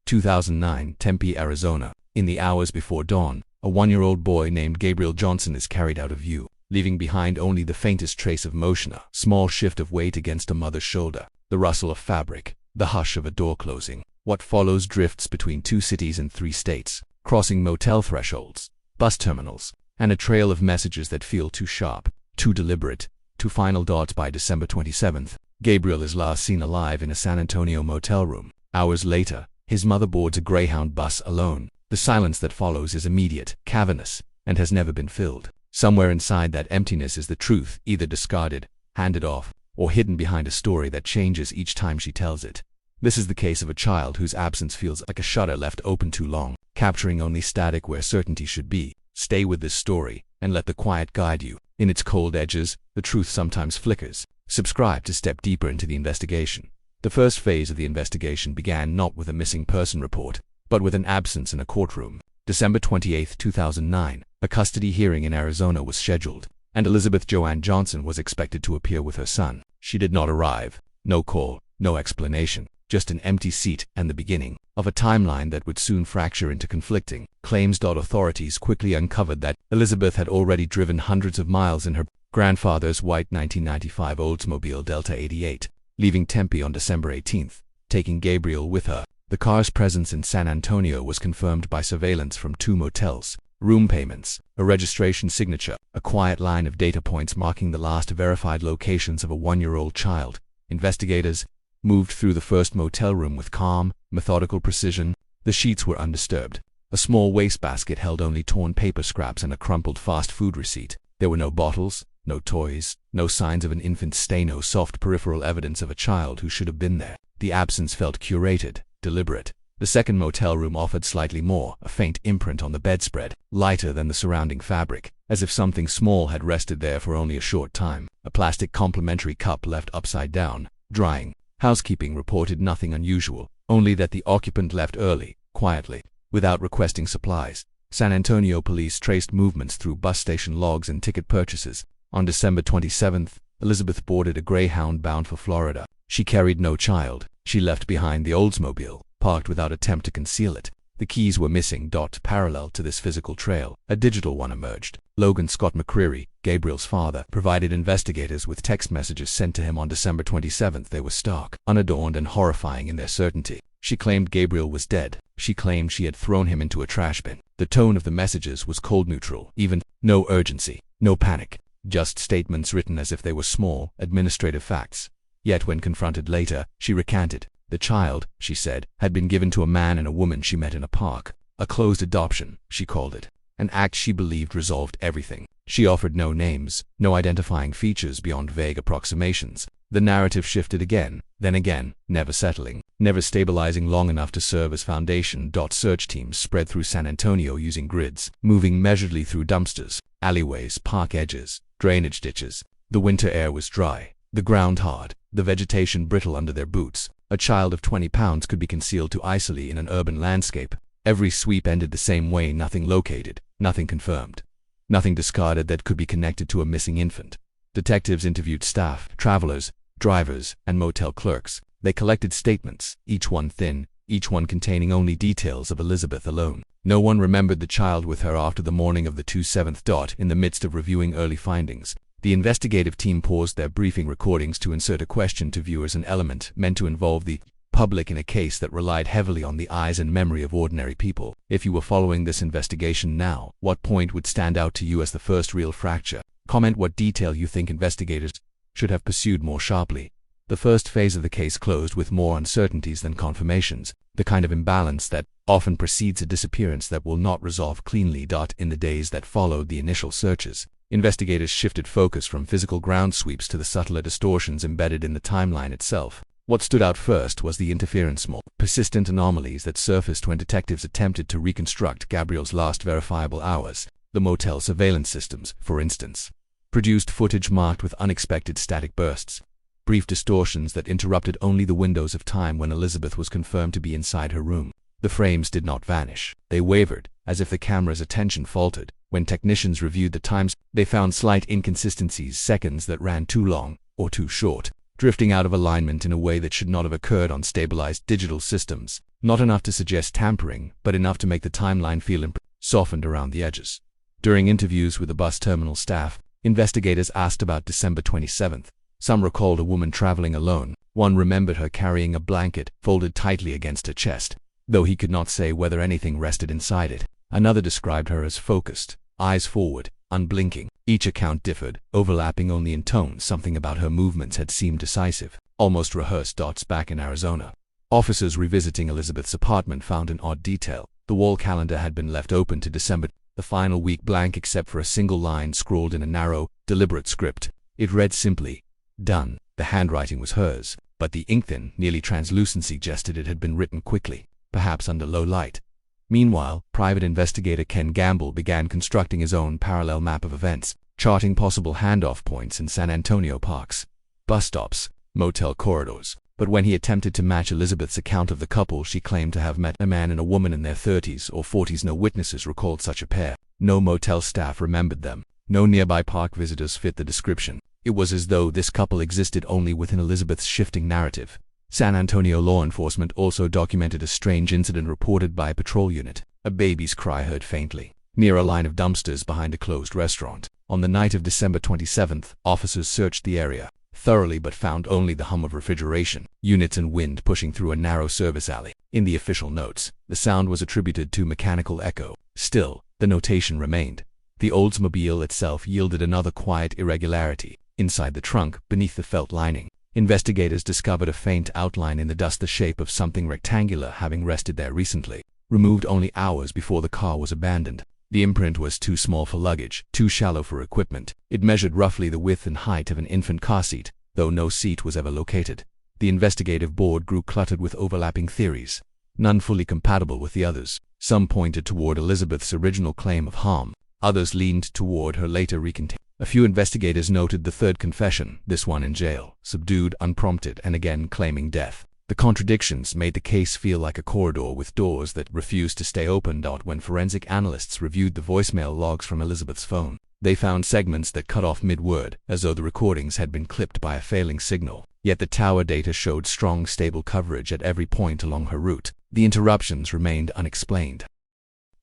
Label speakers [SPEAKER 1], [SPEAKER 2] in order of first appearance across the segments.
[SPEAKER 1] 2009, Tempe, Arizona. In the hours before dawn, a 1-year-old boy named Gabriel Johnson is carried out of view, leaving behind only the faintest trace of motion, a small shift of weight against a mother's shoulder, the rustle of fabric, the hush of a door closing. What follows drifts between 2 cities and 3 states, crossing motel thresholds, bus terminals, and a trail of messages that feel too sharp, too deliberate, too final. By December 27th, Gabriel is last seen alive in a San Antonio motel room. Hours later, his mother boards a Greyhound bus alone. The silence that follows is immediate, cavernous, and has never been filled. Somewhere inside that emptiness is the truth, either discarded, handed off, or hidden behind a story that changes each time she tells it. This is the case of a child whose absence feels like a shutter left open too long, capturing only static where certainty should be. Stay with this story, and let the quiet guide you. In its cold edges, the truth sometimes flickers. Subscribe to step deeper into the investigation. The first phase of the investigation began not with a missing person report, but with an absence in a courtroom. December 28, 2009, a custody hearing in Arizona was scheduled, and Elizabeth Joanne Johnson was expected to appear with her son. She did not arrive. No call, no explanation, just an empty seat and the beginning of a timeline that would soon fracture into conflicting claims. Authorities quickly uncovered that Elizabeth had already driven hundreds of miles in her grandfather's white 1995 Oldsmobile Delta 88, leaving Tempe on December 18th, taking Gabriel with her. The car's presence in San Antonio was confirmed by surveillance from 2 motels, room payments, a registration signature, a quiet line of data points marking the last verified locations of a 1-year-old child. Investigators moved through the first motel room with calm, methodical precision. The sheets were undisturbed. A small wastebasket held only torn paper scraps and a crumpled fast food receipt. There were no bottles, no toys, no signs of an infant's stay, no soft peripheral evidence of a child who should have been there. The absence felt curated, deliberate. The second motel room offered slightly more, a faint imprint on the bedspread, lighter than the surrounding fabric, as if something small had rested there for only a short time. A plastic complimentary cup left upside down, drying. Housekeeping reported nothing unusual, only that the occupant left early, quietly, without requesting supplies. San Antonio police traced movements through bus station logs and ticket purchases. On December 27th, Elizabeth boarded a Greyhound bound for Florida. She carried no child. She left behind the Oldsmobile, parked without attempt to conceal it. The keys were missing. Parallel to this physical trail, a digital one emerged. Logan Scott McCreary, Gabriel's father, provided investigators with text messages sent to him on December 27th. They were stark, unadorned, and horrifying in their certainty. She claimed Gabriel was dead. She claimed she had thrown him into a trash bin. The tone of the messages was cold, neutral, even. No urgency, no panic, just statements written as if they were small, administrative facts. Yet when confronted later, she recanted. The child, she said, had been given to a man and a woman she met in a park. A closed adoption, she called it. An act she believed resolved everything. She offered no names, no identifying features beyond vague approximations. The narrative shifted again, then again, never settling, never stabilizing long enough to serve as foundation. Search teams spread through San Antonio using grids, moving measuredly through dumpsters, alleyways, park edges, drainage ditches. The winter air was dry, the ground hard, the vegetation brittle under their boots. A child of 20 pounds could be concealed too easily in an urban landscape. Every sweep ended the same way: nothing located, nothing confirmed, nothing discarded that could be connected to a missing infant. Detectives interviewed staff, travelers, drivers, and motel clerks. They collected statements, each one thin, each one containing only details of Elizabeth alone. No one remembered the child with her after the morning of the 27th. In the midst of reviewing early findings, the investigative team paused their briefing recordings to insert a question to viewers, an element meant to involve the public in a case that relied heavily on the eyes and memory of ordinary people. If you were following this investigation now, what point would stand out to you as the first real fracture? Comment what detail you think investigators should have pursued more sharply. The first phase of the case closed with more uncertainties than confirmations, the kind of imbalance that often precedes a disappearance that will not resolve cleanly. In the days that followed the initial searches, investigators shifted focus from physical ground sweeps to the subtler distortions embedded in the timeline itself. What stood out first was the interference, small, persistent anomalies that surfaced when detectives attempted to reconstruct Gabriel's last verifiable hours. The motel surveillance systems, for instance, produced footage marked with unexpected static bursts, brief distortions that interrupted only the windows of time when Elizabeth was confirmed to be inside her room. The frames did not vanish. They wavered, as if the camera's attention faltered. When technicians reviewed the times, they found slight inconsistencies, seconds that ran too long or too short, drifting out of alignment in a way that should not have occurred on stabilized digital systems. Not enough to suggest tampering, but enough to make the timeline feel softened around the edges. During interviews with the bus terminal staff, investigators asked about December 27th. Some recalled a woman traveling alone. One remembered her carrying a blanket folded tightly against her chest, though he could not say whether anything rested inside it. Another described her as focused, eyes forward, unblinking. Each account differed, overlapping only in tone. Something about her movements had seemed decisive, almost rehearsed. Back in Arizona, officers revisiting Elizabeth's apartment found an odd detail. The wall calendar had been left open to December, the final week blank except for a single line scrawled in a narrow, deliberate script. It read simply, "Done." The handwriting was hers, but the ink-thin, nearly translucent suggested it had been written quickly, perhaps under low light. Meanwhile, private investigator Ken Gamble began constructing his own parallel map of events, charting possible handoff points in San Antonio parks, bus stops, motel corridors. But when he attempted to match Elizabeth's account of the couple she claimed to have met, a man and a woman in their 30s or 40s, no witnesses recalled such a pair. No motel staff remembered them. No nearby park visitors fit the description. It was as though this couple existed only within Elizabeth's shifting narrative. San Antonio law enforcement also documented a strange incident reported by a patrol unit. A baby's cry heard faintly, near a line of dumpsters behind a closed restaurant. On the night of December 27th, officers searched the area thoroughly but found only the hum of refrigeration units and wind pushing through a narrow service alley. In the official notes, the sound was attributed to mechanical echo. Still, the notation remained. The Oldsmobile itself yielded another quiet irregularity. Inside the trunk, beneath the felt lining, investigators discovered a faint outline in the dust, the shape of something rectangular having rested there recently, removed only hours before the car was abandoned. The imprint was too small for luggage, too shallow for equipment. It measured roughly the width and height of an infant car seat, though no seat was ever located. The investigative board grew cluttered with overlapping theories, none fully compatible with the others. Some pointed toward Elizabeth's original claim of harm, others leaned toward her later recantation. A few investigators noted the third confession, this one in jail, subdued, unprompted, and again claiming death. The contradictions made the case feel like a corridor with doors that refused to stay open. When forensic analysts reviewed the voicemail logs from Elizabeth's phone, they found segments that cut off mid-word, as though the recordings had been clipped by a failing signal. Yet the tower data showed strong, stable coverage at every point along her route. The interruptions remained unexplained.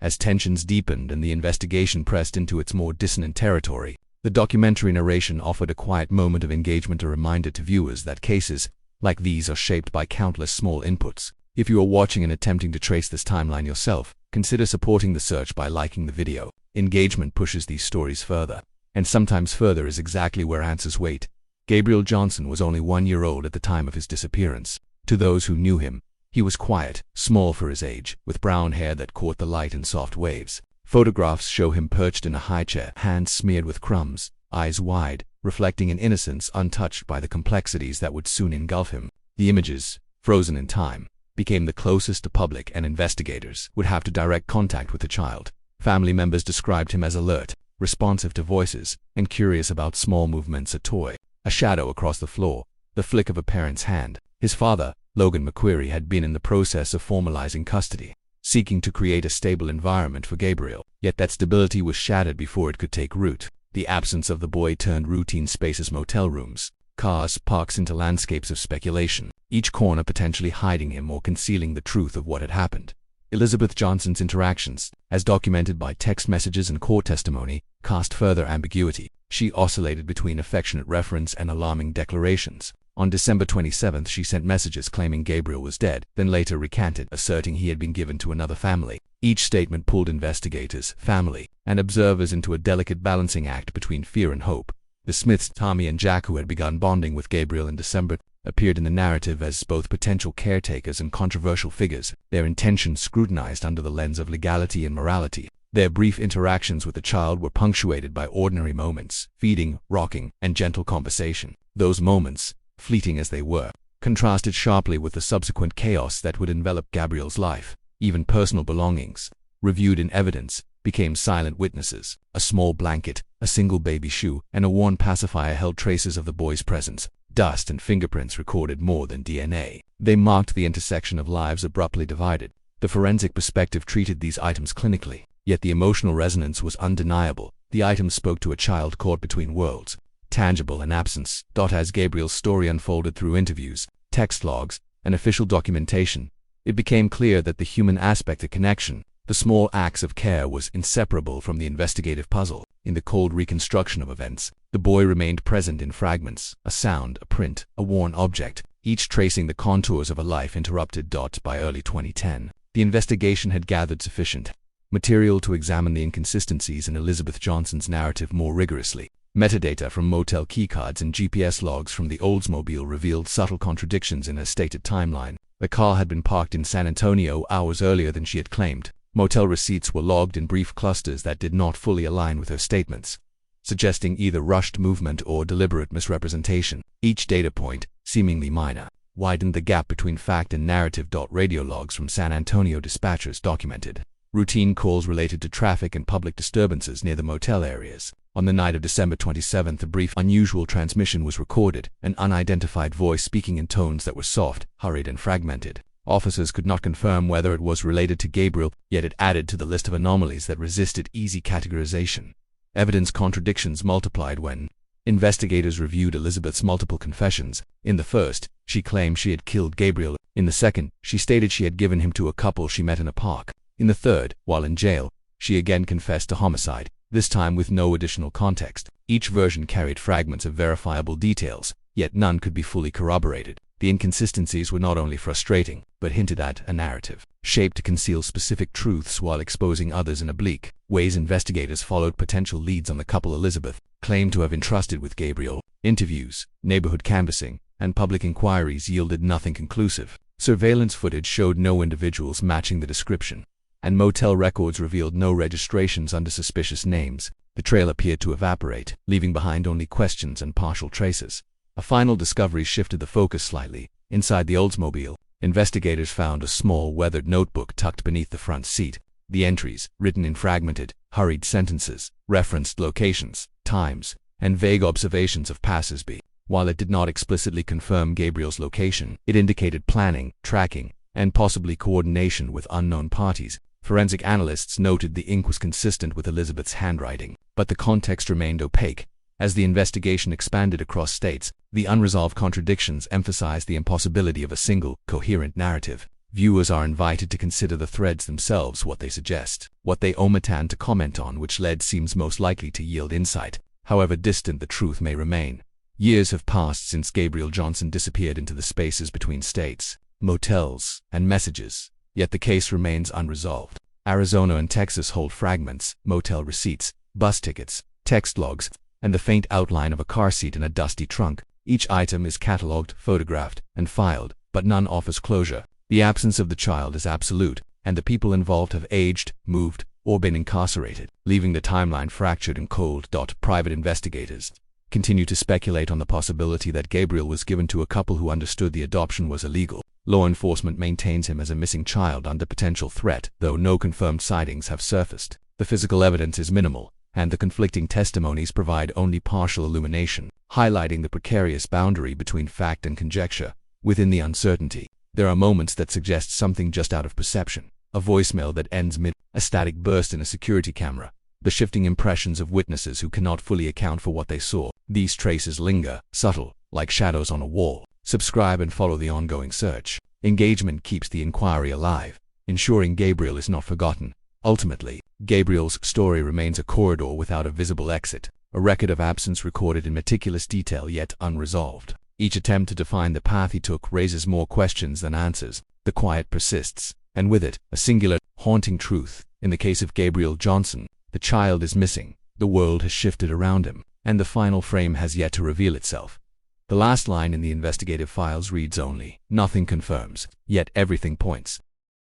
[SPEAKER 1] As tensions deepened and the investigation pressed into its more dissonant territory, the documentary narration offered a quiet moment of engagement, a reminder to viewers that cases like these are shaped by countless small inputs. If you are watching and attempting to trace this timeline yourself, consider supporting the search by liking the video. Engagement pushes these stories further, and sometimes further is exactly where answers wait. Gabriel Johnson was only 1 year old at the time of his disappearance. To those who knew him, he was quiet, small for his age, with brown hair that caught the light in soft waves. Photographs show him perched in a high chair, hands smeared with crumbs, eyes wide, reflecting an innocence untouched by the complexities that would soon engulf him. The images, frozen in time, became the closest the public and investigators would have to direct contact with the child. Family members described him as alert, responsive to voices, and curious about small movements, a toy, a shadow across the floor, the flick of a parent's hand. His father, Logan McQuarrie, had been in the process of formalizing custody, seeking to create a stable environment for Gabriel. Yet that stability was shattered before it could take root. The absence of the boy turned routine spaces, motel rooms, cars, parks into landscapes of speculation, each corner potentially hiding him or concealing the truth of what had happened. Elizabeth Johnson's interactions, as documented by text messages and court testimony, cast further ambiguity. She oscillated between affectionate reference and alarming declarations. On December 27th, she sent messages claiming Gabriel was dead, then later recanted, asserting he had been given to another family. Each statement pulled investigators, family, and observers into a delicate balancing act between fear and hope. The Smiths, Tommy and Jack, who had begun bonding with Gabriel in December, appeared in the narrative as both potential caretakers and controversial figures, their intentions scrutinized under the lens of legality and morality. Their brief interactions with the child were punctuated by ordinary moments, feeding, rocking, and gentle conversation. Those moments, fleeting as they were, contrasted sharply with the subsequent chaos that would envelop Gabriel's life. Even personal belongings, reviewed in evidence, became silent witnesses. A small blanket, a single baby shoe, and a worn pacifier held traces of the boy's presence. Dust and fingerprints recorded more than DNA. They marked the intersection of lives abruptly divided. The forensic perspective treated these items clinically, yet the emotional resonance was undeniable. The items spoke to a child caught between worlds, tangible and absence. As Gabriel's story unfolded through interviews, text logs, and official documentation, it became clear that the human aspect of connection, the small acts of care, was inseparable from the investigative puzzle. In the cold reconstruction of events, the boy remained present in fragments: a sound, a print, a worn object, each tracing the contours of a life interrupted. By early 2010, the investigation had gathered sufficient material to examine the inconsistencies in Elizabeth Johnson's narrative more rigorously. Metadata from motel keycards and GPS logs from the Oldsmobile revealed subtle contradictions in her stated timeline. The car had been parked in San Antonio hours earlier than she had claimed. Motel receipts were logged in brief clusters that did not fully align with her statements, suggesting either rushed movement or deliberate misrepresentation. Each data point, seemingly minor, widened the gap between fact and narrative. Radio logs from San Antonio dispatchers documented routine calls related to traffic and public disturbances near the motel areas. On the night of December 27th, a brief, unusual transmission was recorded, an unidentified voice speaking in tones that were soft, hurried, and fragmented. Officers could not confirm whether it was related to Gabriel, yet it added to the list of anomalies that resisted easy categorization. Evidence contradictions multiplied when investigators reviewed Elizabeth's multiple confessions. In the first, she claimed she had killed Gabriel. In the second, she stated she had given him to a couple she met in a park. In the third, while in jail, she again confessed to homicide, this time with no additional context. Each version carried fragments of verifiable details, yet none could be fully corroborated. The inconsistencies were not only frustrating, but hinted at a narrative shaped to conceal specific truths while exposing others in oblique ways. Investigators followed potential leads on the couple Elizabeth claimed to have entrusted with Gabriel. Interviews, neighborhood canvassing, and public inquiries yielded nothing conclusive. Surveillance footage showed no individuals matching the description, and motel records revealed no registrations under suspicious names. The trail appeared to evaporate, leaving behind only questions and partial traces. A final discovery shifted the focus slightly. Inside the Oldsmobile, investigators found a small, weathered notebook tucked beneath the front seat. The entries, written in fragmented, hurried sentences, referenced locations, times, and vague observations of passers-by. While it did not explicitly confirm Gabriel's location, it indicated planning, tracking, and possibly coordination with unknown parties. Forensic analysts noted the ink was consistent with Elizabeth's handwriting, but the context remained opaque. As the investigation expanded across states, the unresolved contradictions emphasized the impossibility of a single, coherent narrative. Viewers are invited to consider the threads themselves, what they suggest, what they omit, and to comment on which lead seems most likely to yield insight. However distant the truth may remain, years have passed since Gabriel Johnson disappeared into the spaces between states, motels, and messages, yet the case remains unresolved. Arizona and Texas hold fragments, motel receipts, bus tickets, text logs, and the faint outline of a car seat in a dusty trunk. Each item is catalogued, photographed, and filed, but none offers closure. The absence of the child is absolute, and the people involved have aged, moved, or been incarcerated, leaving the timeline fractured and cold. Private investigators continue to speculate on the possibility that Gabriel was given to a couple who understood the adoption was illegal. Law enforcement maintains him as a missing child under potential threat, though no confirmed sightings have surfaced. The physical evidence is minimal, and the conflicting testimonies provide only partial illumination, highlighting the precarious boundary between fact and conjecture. Within the uncertainty, there are moments that suggest something just out of perception: a voicemail that ends mid, a static burst in a security camera, the shifting impressions of witnesses who cannot fully account for what they saw. These traces linger, subtle, like shadows on a wall. Subscribe and follow the ongoing search. Engagement keeps the inquiry alive, ensuring Gabriel is not forgotten. Ultimately, Gabriel's story remains a corridor without a visible exit, a record of absence recorded in meticulous detail yet unresolved. Each attempt to define the path he took raises more questions than answers. The quiet persists, and with it, a singular, haunting truth. In the case of Gabriel Johnson, the child is missing, the world has shifted around him, and the final frame has yet to reveal itself. The last line in the investigative files reads only, "Nothing confirms, yet everything points."